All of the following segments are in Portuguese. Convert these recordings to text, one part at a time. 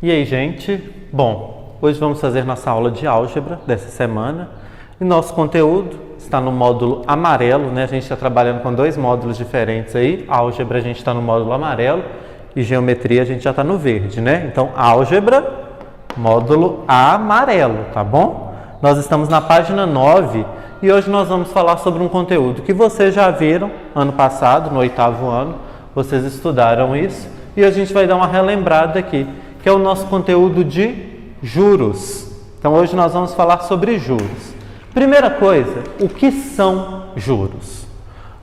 E aí, gente? Bom, hoje vamos fazer nossa aula de álgebra dessa semana. E nosso conteúdo está no módulo amarelo, né? A gente está trabalhando com dois módulos diferentes aí. Álgebra a gente está no módulo amarelo e geometria a gente já está no verde, né? Então, álgebra, módulo amarelo, tá bom? Nós estamos na página 9 e hoje nós vamos falar sobre um conteúdo que vocês já viram ano passado, no 8º ano. Vocês estudaram isso e a gente vai dar uma relembrada aqui, que é o nosso conteúdo de juros. Então, hoje nós vamos falar sobre juros. Primeira coisa, o que são juros?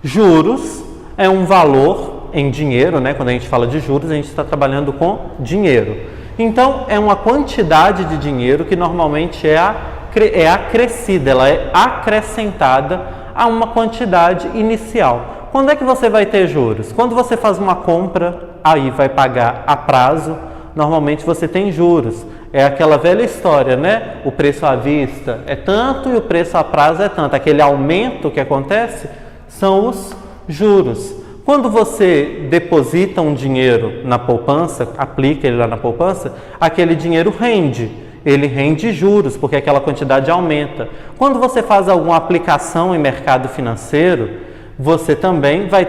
Juros é um valor em dinheiro, né? Quando a gente fala de juros, a gente está trabalhando com dinheiro. Então, é uma quantidade de dinheiro que normalmente é acrescida, ela é acrescentada a uma quantidade inicial. Quando é que você vai ter juros? Quando você faz uma compra, aí vai pagar a prazo, normalmente você tem juros. É aquela velha história, né? O preço à vista é tanto e o preço a prazo é tanto. Aquele aumento que acontece são os juros. Quando você deposita um dinheiro na poupança, aplica ele lá na poupança, aquele dinheiro rende. Ele rende juros, porque aquela quantidade aumenta. Quando você faz alguma aplicação em mercado financeiro, você também vai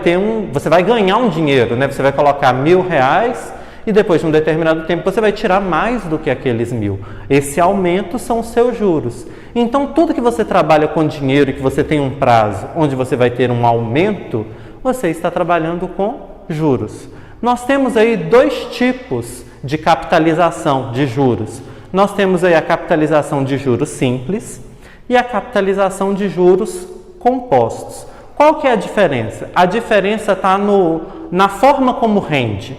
você vai ganhar um dinheiro, né? Você vai colocar R$1.000 e depois de um determinado tempo você vai tirar mais do que aqueles 1.000. Esse aumento são os seus juros. Então, tudo que você trabalha com dinheiro e que você tem um prazo onde você vai ter um aumento, você está trabalhando com juros. Nós temos aí dois tipos de capitalização de juros. Nós temos aí a capitalização de juros simples e a capitalização de juros compostos. Qual que é a diferença? A diferença está na forma como rende.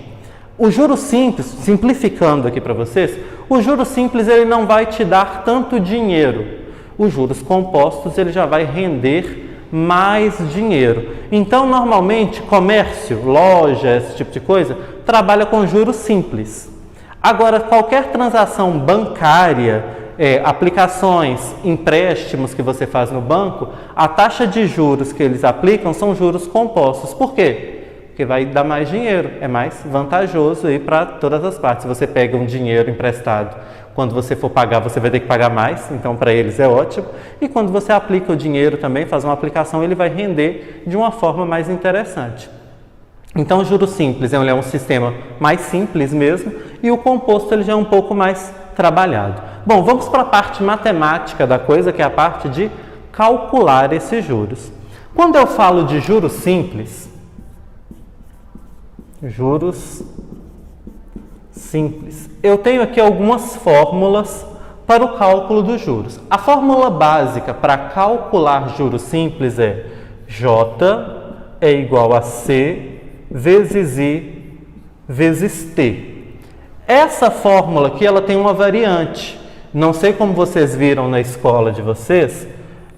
O juro simples, simplificando aqui para vocês, o juro simples ele não vai te dar tanto dinheiro. Os juros compostos ele já vai render mais dinheiro. Então, normalmente, comércio, loja, esse tipo de coisa, trabalha com juros simples. Agora, qualquer transação bancária, aplicações, empréstimos que você faz no banco, a taxa de juros que eles aplicam são juros compostos. Por quê? Porque vai dar mais dinheiro, é mais vantajoso aí para todas as partes. Se você pega um dinheiro emprestado, quando você for pagar, você vai ter que pagar mais, então para eles é ótimo. E quando você aplica o dinheiro também, faz uma aplicação, ele vai render de uma forma mais interessante. Então, o juro simples ele é um sistema mais simples mesmo, e o composto ele já é um pouco mais trabalhado. Bom, vamos para a parte matemática da coisa, que é a parte de calcular esses juros. Quando eu falo de juros simples, eu tenho aqui algumas fórmulas para o cálculo dos juros. A fórmula básica para calcular juros simples é J é igual a C vezes I vezes T. Essa fórmula aqui ela tem uma variante. Não sei como vocês viram na escola de vocês,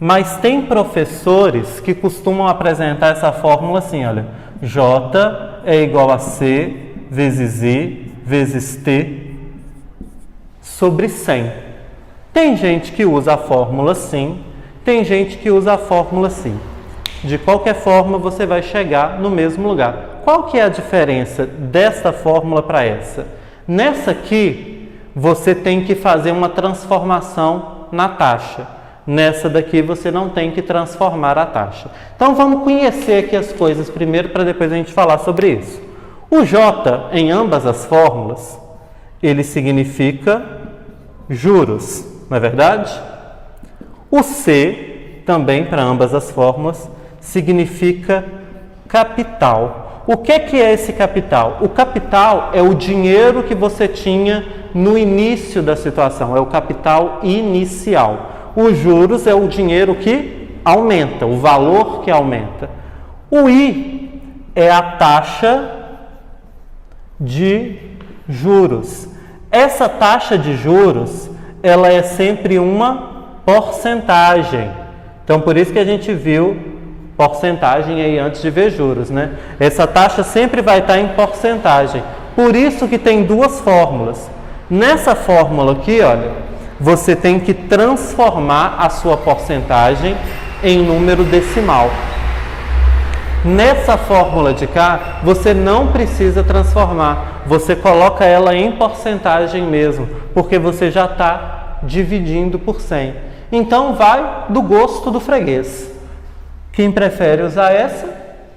mas tem professores que costumam apresentar essa fórmula assim, olha, J é igual a C vezes I vezes T sobre 100. Tem gente que usa a fórmula assim, tem gente que usa a fórmula assim. De qualquer forma, você vai chegar no mesmo lugar. Qual que é a diferença desta fórmula para essa? Nessa aqui, você tem que fazer uma transformação na taxa. Nessa daqui, você não tem que transformar a taxa. Então, vamos conhecer aqui as coisas primeiro, para depois a gente falar sobre isso. O J, em ambas as fórmulas, ele significa juros, não é verdade? O C, também para ambas as fórmulas, significa capital. O que é esse capital? O capital é o dinheiro que você tinha no início da situação, é o capital inicial. Os juros é o dinheiro que aumenta, o valor que aumenta. O I é a taxa de juros. Essa taxa de juros, ela é sempre uma porcentagem. Então, por isso que a gente viu porcentagem aí antes de ver juros, né? Essa taxa sempre vai estar em porcentagem. Por isso que tem duas fórmulas. Nessa fórmula aqui, olha, você tem que transformar a sua porcentagem em número decimal. Nessa fórmula de cá, você não precisa transformar, você coloca ela em porcentagem mesmo, porque você já está dividindo por 100. Então vai do gosto do freguês. Quem prefere usar essa,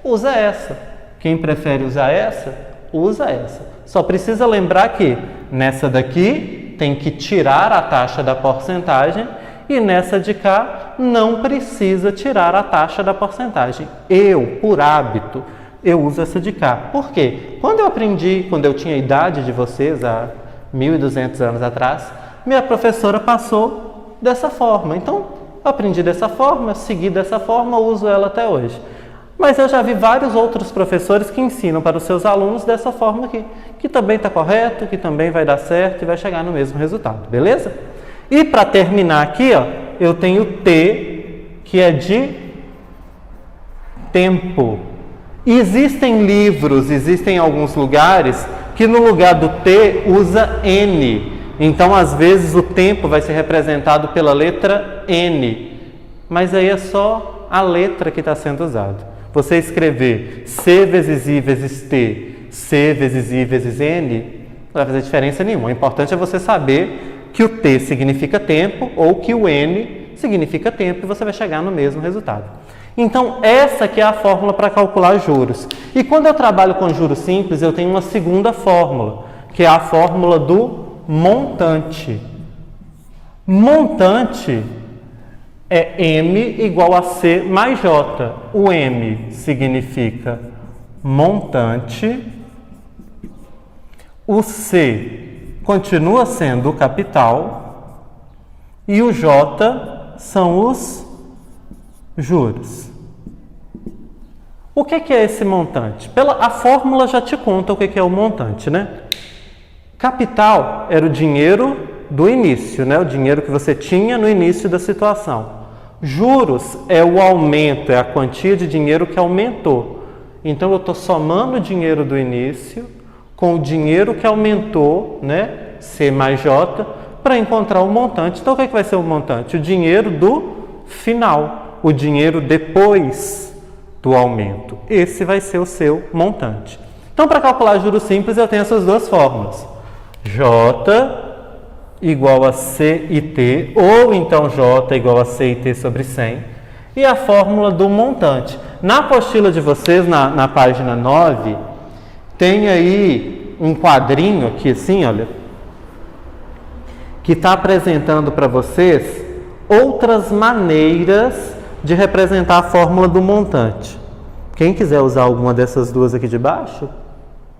usa essa. Quem prefere usar essa, usa essa. Só precisa lembrar que nessa daqui tem que tirar a taxa da porcentagem e nessa de cá não precisa tirar a taxa da porcentagem. Eu, por hábito, eu uso essa de cá. Por quê? Quando eu tinha a idade de vocês, há 1.200 anos atrás, minha professora passou dessa forma. Então, eu aprendi dessa forma, segui dessa forma, uso ela até hoje. Mas eu já vi vários outros professores que ensinam para os seus alunos dessa forma aqui, que também está correto, que também vai dar certo e vai chegar no mesmo resultado, beleza? E para terminar aqui, ó, eu tenho T, que é de tempo. Existem livros, existem alguns lugares que no lugar do T usa N. Então, às vezes, o tempo vai ser representado pela letra N. Mas aí é só a letra que está sendo usada. Você escrever C vezes I vezes T, C vezes I vezes N, não vai fazer diferença nenhuma. O importante é você saber que o T significa tempo ou que o N significa tempo e você vai chegar no mesmo resultado. Então, essa que é a fórmula para calcular juros. E quando eu trabalho com juros simples, eu tenho uma segunda fórmula, que é a fórmula do montante. Montante é M igual a C mais J. O M significa montante. O C continua sendo o capital. E o J são os juros. O que é esse montante? A fórmula já te conta o que é o montante, né? Capital era o dinheiro do início, né? O dinheiro que você tinha no início da situação. Juros é o aumento, é a quantia de dinheiro que aumentou. Então, eu estou somando o dinheiro do início com o dinheiro que aumentou, né? C mais J, para encontrar o montante. Então, o que vai ser o montante? O dinheiro do final, o dinheiro depois do aumento. Esse vai ser o seu montante. Então, para calcular juros simples, eu tenho essas duas fórmulas. J igual a C e T, ou então J igual a C e T sobre 100, e a fórmula do montante. Na apostila de vocês, na página 9, tem aí um quadrinho aqui assim, olha, que está apresentando para vocês outras maneiras de representar a fórmula do montante. Quem quiser usar alguma dessas duas aqui de baixo,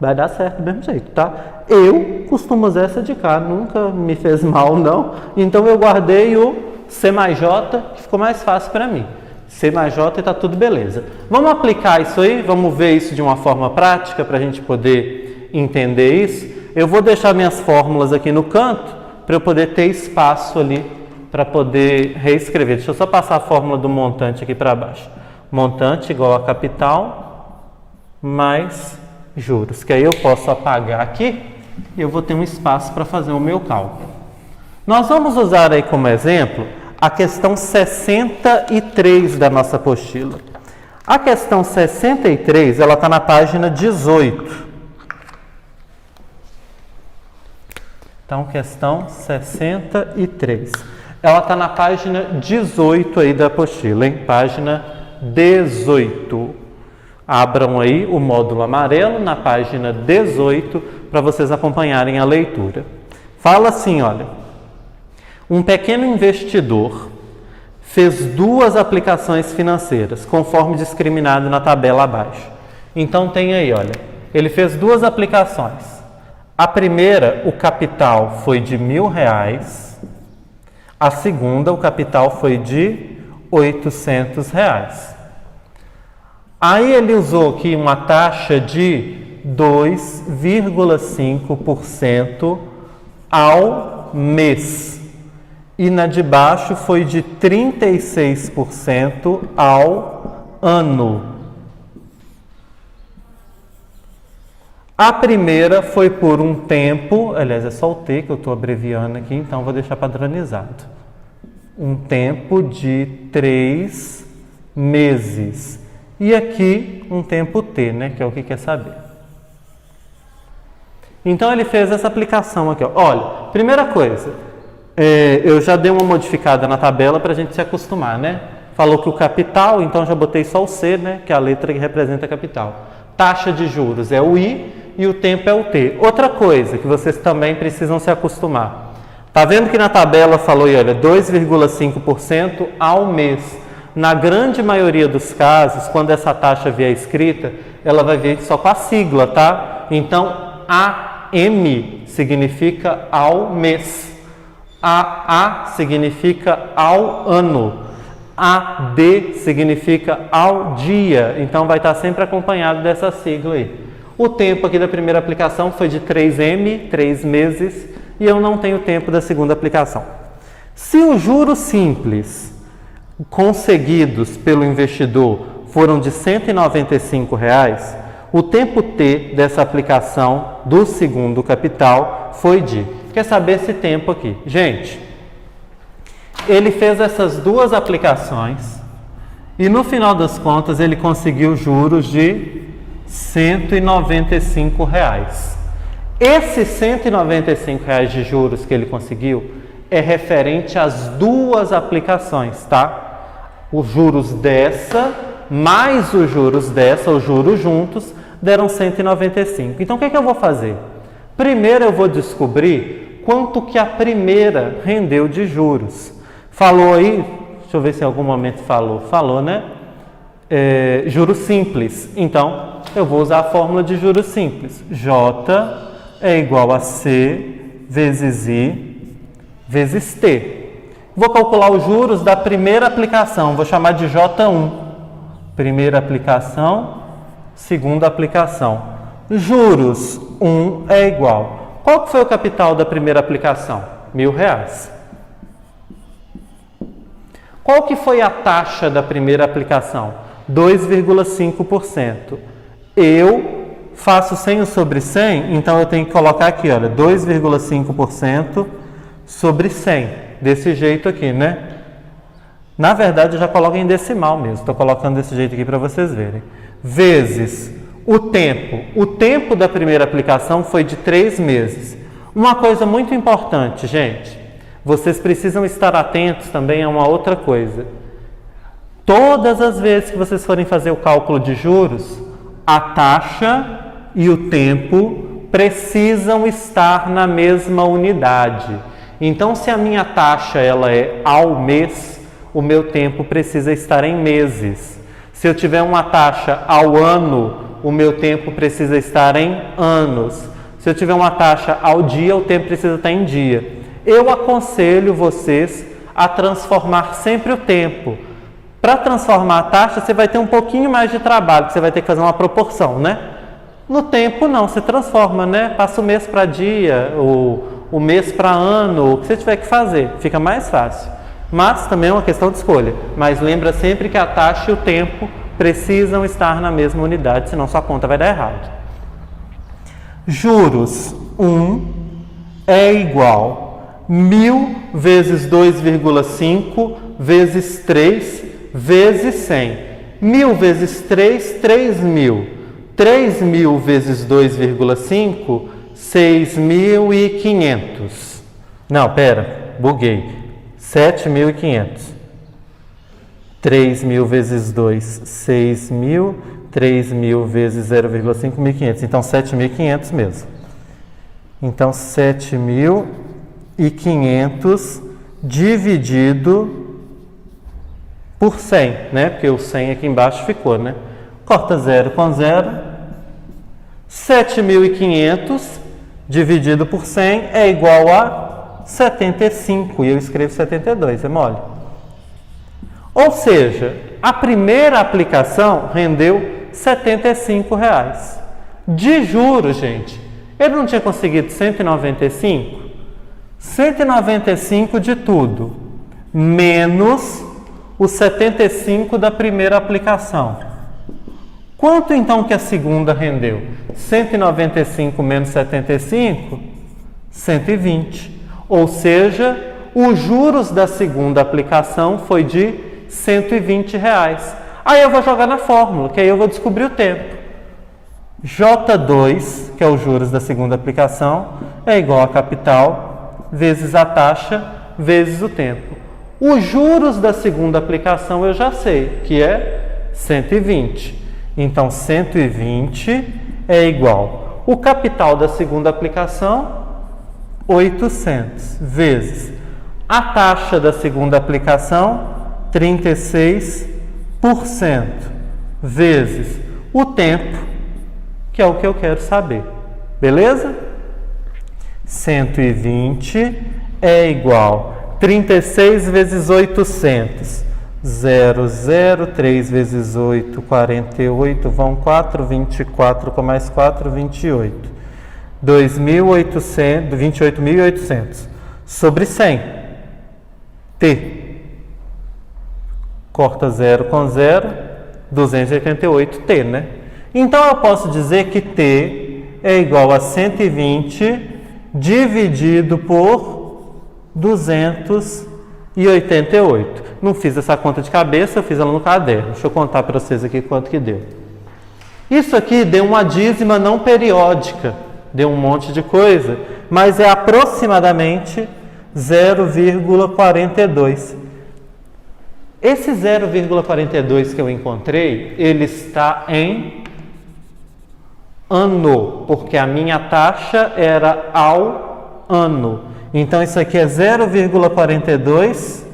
vai dar certo do mesmo jeito, tá? Eu costumo usar essa de cá, nunca me fez mal, não. Então, eu guardei o C mais J, que ficou mais fácil para mim. C mais J e tá tudo beleza. Vamos aplicar isso aí? Vamos ver isso de uma forma prática para a gente poder entender isso? Eu vou deixar minhas fórmulas aqui no canto para eu poder ter espaço ali para poder reescrever. Deixa eu só passar a fórmula do montante aqui para baixo. Montante igual a capital mais juros, que aí eu posso apagar aqui e eu vou ter um espaço para fazer o meu cálculo. Nós vamos usar aí como exemplo a questão 63 da nossa apostila. A questão 63, ela está na página 18. Então, questão 63. Ela está na página 18 aí da apostila, hein? Página 18. Abram aí o módulo amarelo na página 18 para vocês acompanharem a leitura. Fala assim, olha. Um pequeno investidor fez 2 aplicações financeiras, conforme discriminado na tabela abaixo. Então tem aí, olha, ele fez 2 aplicações. A primeira, o capital foi de R$1.000. A segunda, o capital foi de R$800. Aí ele usou aqui uma taxa de 2,5% ao mês. E na de baixo foi de 36% ao ano. A primeira foi por um tempo, aliás, é só o T que eu estou abreviando aqui, então vou deixar padronizado. Um tempo de 3 meses. E aqui um tempo T, né, que é o que quer saber. Então ele fez essa aplicação aqui, ó. Olha, primeira coisa, eu já dei uma modificada na tabela para a gente se acostumar, né? Falou que o capital, então já botei só o C, né? Que é a letra que representa capital. Taxa de juros é o I e o tempo é o T. Outra coisa que vocês também precisam se acostumar. Tá vendo que na tabela falou aí, olha, 2,5% ao mês. Na grande maioria dos casos, quando essa taxa vier escrita, ela vai vir só com a sigla, tá? Então, AM significa ao mês. AA significa ao ano. AD significa ao dia. Então, vai estar sempre acompanhado dessa sigla aí. O tempo aqui da primeira aplicação foi de 3M, 3 meses, e eu não tenho tempo da segunda aplicação. Se os juros simples conseguidos pelo investidor foram de R$ 195, o tempo T dessa aplicação do segundo capital foi de... Quer saber esse tempo aqui? Gente, ele fez essas duas aplicações e no final das contas ele conseguiu juros de R$ 195. Esses R$ 195 de juros que ele conseguiu é referente às duas aplicações, tá? Os juros dessa mais os juros dessa, os juros juntos, deram 195. Então, o que é que eu vou fazer? Primeiro eu vou descobrir quanto que a primeira rendeu de juros. Falou aí, deixa eu ver se em algum momento falou, né? Juros simples. Então, eu vou usar a fórmula de juros simples. J é igual a C vezes I vezes T. Vou calcular os juros da primeira aplicação, vou chamar de J1. Primeira aplicação, segunda aplicação. Juros 1 é igual. Qual que foi o capital da primeira aplicação? R$1.000. Qual que foi a taxa da primeira aplicação? 2,5%. Eu faço 100 sobre 100, então eu tenho que colocar aqui, olha, 2,5% sobre 100. Desse jeito aqui, né? Na verdade, eu já coloco em decimal mesmo. Estou colocando desse jeito aqui para vocês verem. Vezes o tempo. O tempo da primeira aplicação foi de 3 meses. Uma coisa muito importante, gente. Vocês precisam estar atentos também a uma outra coisa. Todas as vezes que vocês forem fazer o cálculo de juros, a taxa e o tempo precisam estar na mesma unidade. Então, se a minha taxa ela é ao mês, o meu tempo precisa estar em meses. Se eu tiver uma taxa ao ano, o meu tempo precisa estar em anos. Se eu tiver uma taxa ao dia, o tempo precisa estar em dia. Eu aconselho vocês a transformar sempre o tempo. Para transformar a taxa, você vai ter um pouquinho mais de trabalho, porque você vai ter que fazer uma proporção, né? No tempo, não, você transforma, né? Passa o mês para dia, o mês para ano, o que você tiver que fazer, fica mais fácil. Mas também é uma questão de escolha. Mas lembra sempre que a taxa e o tempo precisam estar na mesma unidade, senão sua conta vai dar errado. Juros 1 é igual 1.000 vezes 2,5 vezes 3 vezes 100. 1.000 vezes 3, 3.000. 3.000 vezes 2,5, 6.500. Não, pera, buguei. 7.500. 3.000 vezes 2, 6.000. 3.000 vezes 0,5, 1.500. Então, 7.500 mesmo. Então, 7.500 dividido por 100, né? Porque o 100 aqui embaixo ficou, né? Corta 0 com 0. 7.500 dividido por 100 é igual a 75. E eu escrevo 72, é mole. Ou seja, a primeira aplicação rendeu R$75. De juros, gente, ele não tinha conseguido 195? 195 de tudo, menos os 75 da primeira aplicação. Quanto então que a segunda rendeu? 195 menos 75? 120. Ou seja, os juros da segunda aplicação foi de R$120. Aí eu vou jogar na fórmula, que aí eu vou descobrir o tempo. J2, que é os juros da segunda aplicação, é igual a capital vezes a taxa vezes o tempo. Os juros da segunda aplicação eu já sei, que é 120. Então, 120 é igual. O capital da segunda aplicação, 800, vezes a taxa da segunda aplicação, 36%, vezes o tempo, que é o que eu quero saber. Beleza? 120 é igual 36 vezes 800. 3 vezes 8, 48, vão 4, 24 com mais 4, 28. 28.800 sobre 100. T. Corta 0 com 0, 288T, né? Então, eu posso dizer que T é igual a 120 dividido por 288. Não fiz essa conta de cabeça, eu fiz ela no caderno. Deixa eu contar para vocês aqui quanto que deu. Isso aqui deu uma dízima não periódica, deu um monte de coisa, mas é aproximadamente 0,42. Esse 0,42 que eu encontrei, ele está em ano, porque a minha taxa era ao ano. Então, isso aqui é 0,42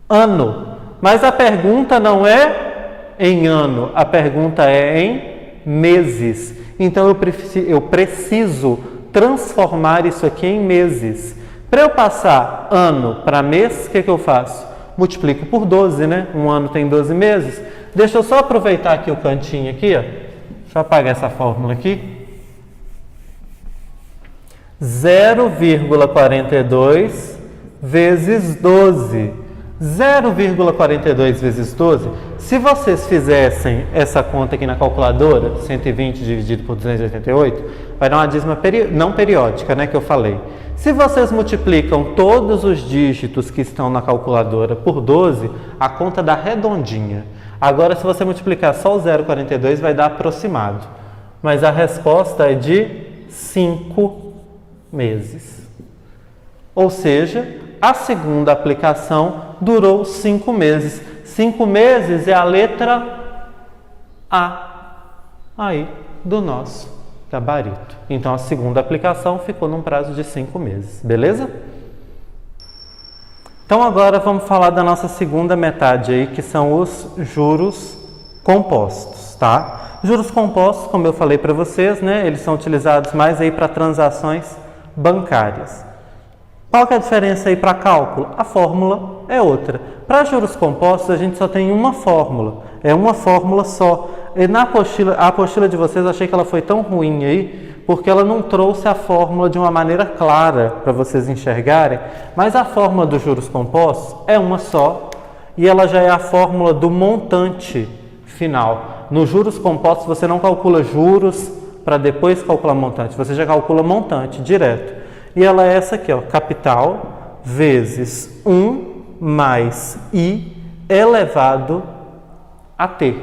ano. Mas a pergunta não é em ano, a pergunta é em meses. Então, eu preciso transformar isso aqui em meses. Para eu passar ano para mês, o que eu faço? Multiplico por 12, né? Um ano tem 12 meses. Deixa eu só aproveitar aqui o cantinho aqui, ó. Deixa eu apagar essa fórmula aqui. 0,42 vezes 12. 0,42 vezes 12, se vocês fizessem essa conta aqui na calculadora, 120 dividido por 288, vai dar uma dízima não periódica, né, que eu falei. Se vocês multiplicam todos os dígitos que estão na calculadora por 12, a conta dá redondinha. Agora, se você multiplicar só o 0,42, vai dar aproximado. Mas a resposta é de 5 meses. Ou seja, a segunda aplicação durou 5 meses. 5 meses é a letra A aí do nosso gabarito. Então, a segunda aplicação ficou num prazo de 5 meses. Beleza? Então, agora vamos falar da nossa segunda metade aí, que são os juros compostos, tá? Juros compostos, como eu falei para vocês, né? Eles são utilizados mais aí para transações bancárias. Qual que é a diferença aí para cálculo? A fórmula é outra. Para juros compostos, a gente só tem uma fórmula. É uma fórmula só. E na a apostila de vocês, eu achei que ela foi tão ruim aí, porque ela não trouxe a fórmula de uma maneira clara para vocês enxergarem. Mas a fórmula dos juros compostos é uma só, e ela já é a fórmula do montante final. Nos juros compostos, você não calcula juros para depois calcular montante. Você já calcula montante direto. E ela é essa aqui, ó, capital vezes 1 mais I elevado a T.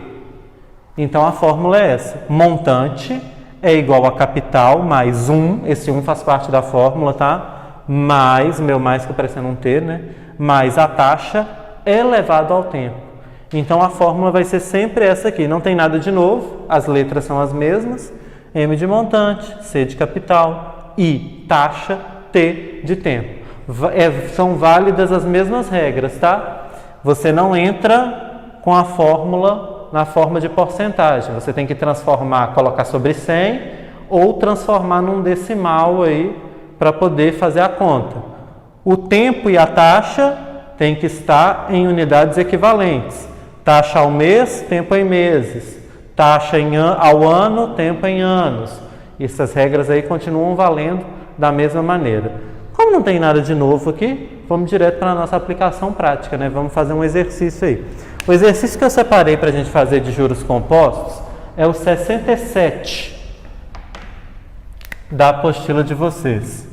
Então, a fórmula é essa. Montante é igual a capital mais 1, esse 1 faz parte da fórmula, tá? Mais, meu mais que parecendo um T, né? Mais a taxa elevado ao tempo. Então, a fórmula vai ser sempre essa aqui. Não tem nada de novo, as letras são as mesmas. M de montante, C de capital, I, taxa, T de tempo. São válidas as mesmas regras, tá? Você não entra com a fórmula na forma de porcentagem. Você tem que transformar, colocar sobre 100 ou transformar num decimal aí para poder fazer a conta. O tempo e a taxa tem que estar em unidades equivalentes. Taxa ao mês, tempo em meses. Taxa ao ano, tempo em anos. Essas regras aí continuam valendo da mesma maneira. Como não tem nada de novo aqui, vamos direto para a nossa aplicação prática, né? Vamos fazer um exercício aí. O exercício que eu separei para a gente fazer de juros compostos é o 67 da apostila de vocês.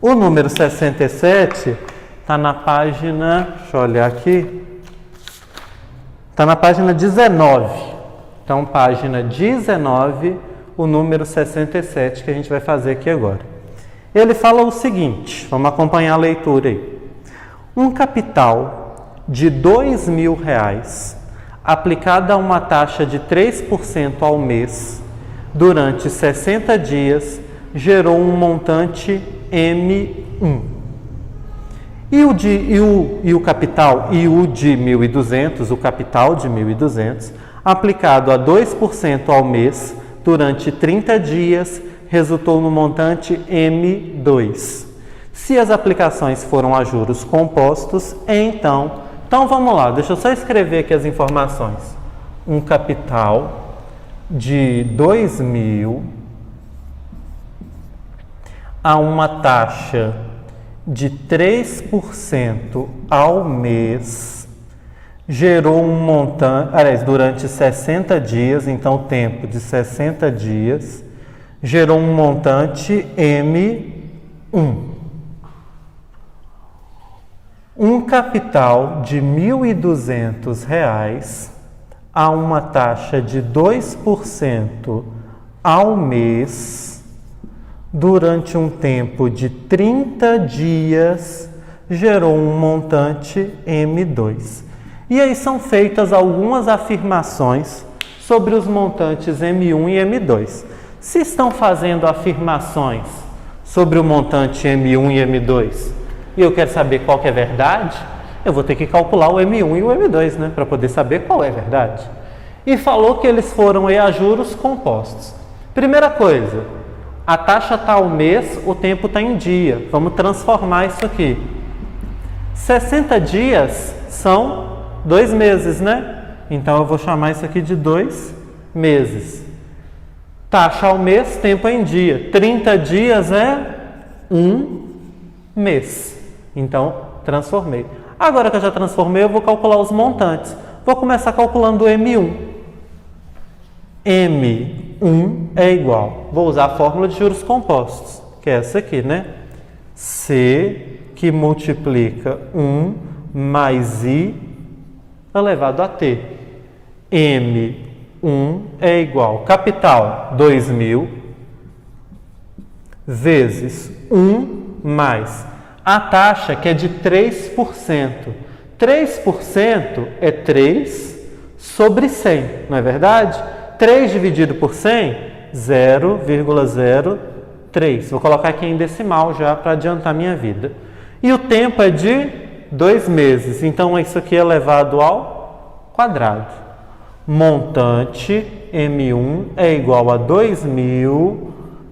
O número 67 está na página, deixa eu olhar aqui, está na página 19. Então, página 19, o número 67 que a gente vai fazer aqui agora. Ele fala o seguinte, vamos acompanhar a leitura aí. Um capital de R$2.000 aplicado a uma taxa de 3% ao mês durante 60 dias gerou um montante M1. E o capital de 1.200, o capital de 1.200, aplicado a 2% ao mês durante 30 dias, resultou no montante M2. Se as aplicações foram a juros compostos, então vamos lá, deixa eu só escrever aqui as informações. Um capital de 2.000 a uma taxa de 3% ao mês gerou um montante, aliás, durante 60 dias, então tempo de 60 dias, gerou um montante M1. Um capital de R$1.200 a uma taxa de 2% ao mês, durante um tempo de 30 dias, gerou um montante M2. E aí são feitas algumas afirmações sobre os montantes M1 e M2. Se estão fazendo afirmações sobre o montante M1 e M2, e eu quero saber qual que é verdade, eu vou ter que calcular o M1 e o M2, né, para poder saber qual é verdade. E falou que eles foram a juros compostos. Primeira coisa, a taxa está ao mês, o tempo está em dia. Vamos transformar isso aqui. 60 dias são 2 meses, né? Então eu vou chamar isso aqui de 2 meses. Taxa ao mês, tempo em dia. 30 dias é 1 mês. Então, transformei. Agora que eu já transformei, eu vou calcular os montantes. Vou começar calculando o M1. M1 é igual. Vou usar a fórmula de juros compostos, que é essa aqui, né? C que multiplica 1 mais I elevado a T. M1 é igual. Capital, 2.000 vezes 1 mais a taxa, que é de 3%. 3% é 3 sobre 100, não é verdade? 3 dividido por 100, 0,03. Vou colocar aqui em decimal já para adiantar minha vida. E o tempo é de 2 meses, então isso aqui é elevado ao quadrado. Montante M1 é igual a 2.000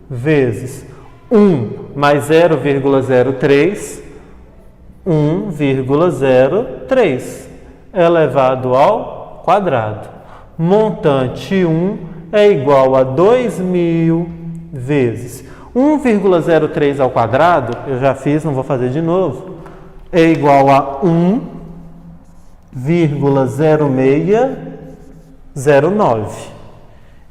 vezes 1 mais 0,03, 1,03 elevado ao quadrado. Montante 1 é igual a 2.000 vezes 1,03 ao quadrado, eu já fiz, não vou fazer de novo, é igual a 1,0609.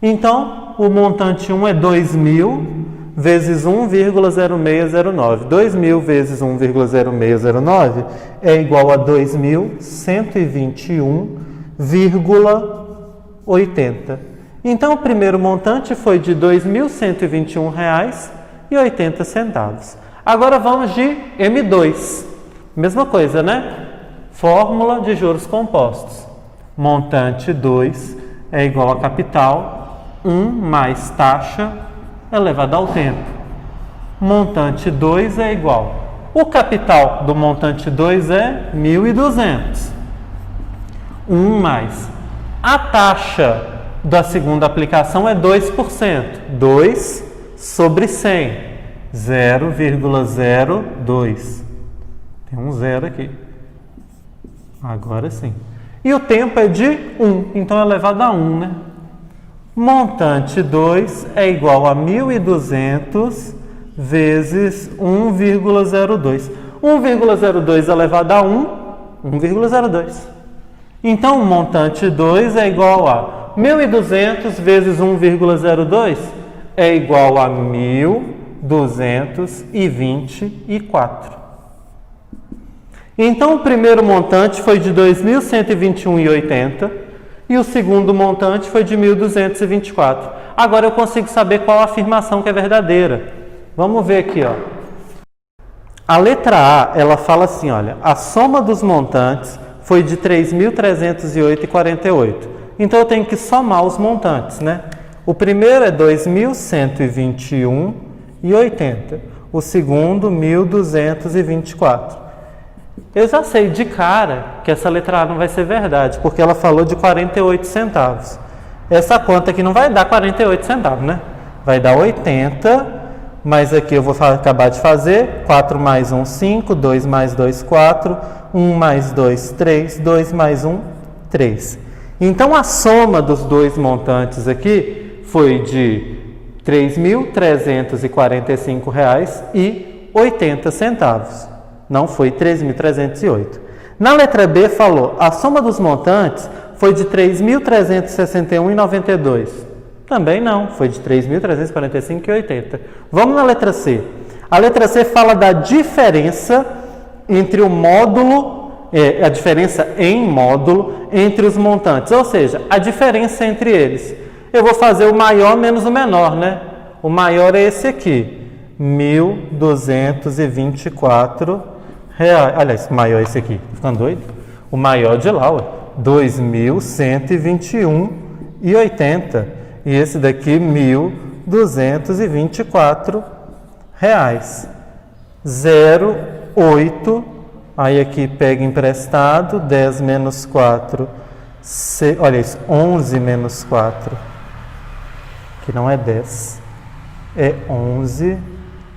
Então, o montante 1 é 2.000 vezes 1,0609. 2.000 vezes 1,0609 é igual a 2.121,80. Então, o primeiro montante foi de R$ 2.121,80. Agora vamos de M2. Mesma coisa, né? Fórmula de juros compostos. Montante 2 é igual a capital 1 mais taxa elevado ao tempo. Montante 2 é igual. O capital do montante 2 é 1.200. 1 mais. A taxa da segunda aplicação é 2%. 2 sobre 100. 0,02. Tem um zero aqui. Agora sim. E o tempo é de 1. Então é elevado a 1, né? Montante 2 é igual a 1.200 vezes 1,02. 1,02 elevado a 1, 1,02. Então, o montante 2 é igual a 1.200 vezes 1,02 é igual a 1.224. Então, o primeiro montante foi de 2.121,80. e o segundo montante foi de 1.224. Agora eu consigo saber qual a afirmação que é verdadeira. Vamos ver aqui, ó. A letra A, ela fala assim, olha, a soma dos montantes foi de 3.308,48. Então eu tenho que somar os montantes, né? O primeiro é 2.121,80. O segundo, 1.224. Eu já sei de cara que essa letra A não vai ser verdade, porque ela falou de 48 centavos. Essa conta aqui não vai dar 48 centavos, né? Vai dar 80, mas aqui eu vou acabar de fazer. 4 mais 1, 5. 2 mais 2, 4. 1 mais 2, 3. 2 mais 1, 3. Então, a soma dos dois montantes aqui foi de R$ 3.345,80. Não foi 3.308. Na letra B falou, a soma dos montantes foi de 3.361,92. Também não, foi de 3.345,80. Vamos na letra C. A letra C fala da diferença entre o módulo, a diferença em módulo entre os montantes, ou seja, a diferença entre eles. Eu vou fazer o maior menos o menor, né? O maior é esse aqui, R$ 1.224. Aliás, o maior é esse aqui, tá ficando doido? O maior de lá, R$ 2.121,80. E esse daqui, R$ 1.224. 0,8. Aí aqui pega emprestado, 10 menos 4. Olha isso, 11 menos 4. Que não é 10. É 11.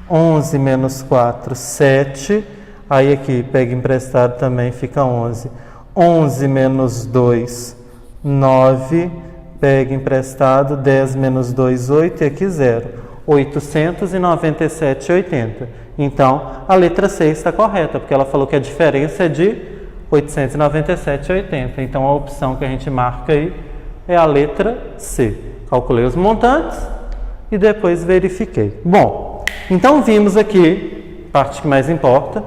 11 menos 4, 7. Aí aqui, pega emprestado também, fica 11. 11 menos 2, 9. Pega emprestado, 10 menos 2, 8. E aqui 0. 897,80. Então, a letra C está correta, porque ela falou que a diferença é de 897,80. Então, a opção que a gente marca aí é a letra C. Calculei os montantes e depois verifiquei. Bom, então vimos aqui, parte que mais importa,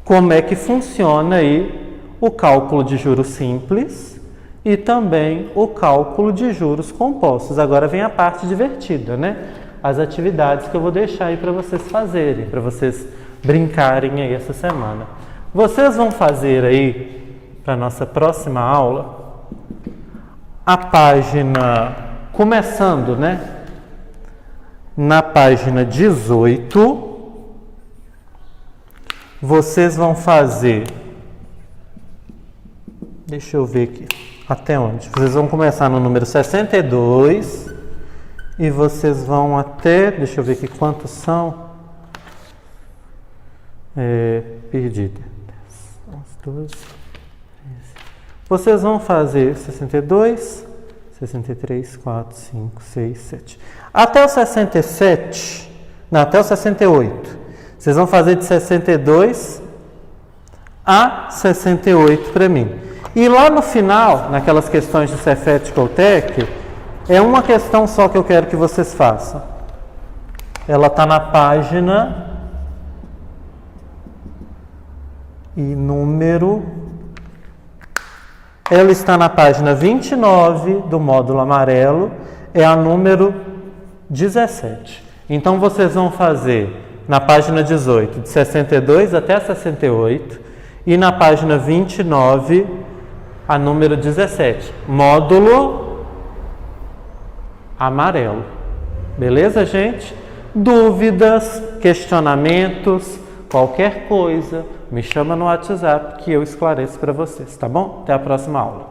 como é que funciona aí o cálculo de juros simples e também o cálculo de juros compostos. Agora vem a parte divertida, né? As atividades que eu vou deixar aí para vocês fazerem, para vocês brincarem aí essa semana. Vocês vão fazer aí, para a nossa próxima aula, a página, começando, né? Na página 18, vocês vão fazer, deixa eu ver aqui, até onde? Vocês vão começar no número 62 e vocês vão até, deixa eu ver aqui quantos são, perdido, 10, 11, 12, 13. Vocês vão fazer 62, 63, 4, 5, 6, 7. Até o 67, não, até o 68. Vocês vão fazer de 62 a 68 para mim. E lá no final, naquelas questões de Cefet e Coltec, é uma questão só que eu quero que vocês façam. Ela está na página e número... Ela está na página 29 do módulo amarelo, é a número 17. Então, vocês vão fazer na página 18, de 62 até 68, e na página 29, a número 17, módulo amarelo. Beleza, gente? Dúvidas, questionamentos, qualquer coisa, me chama no WhatsApp que eu esclareço para vocês, tá bom? Até a próxima aula.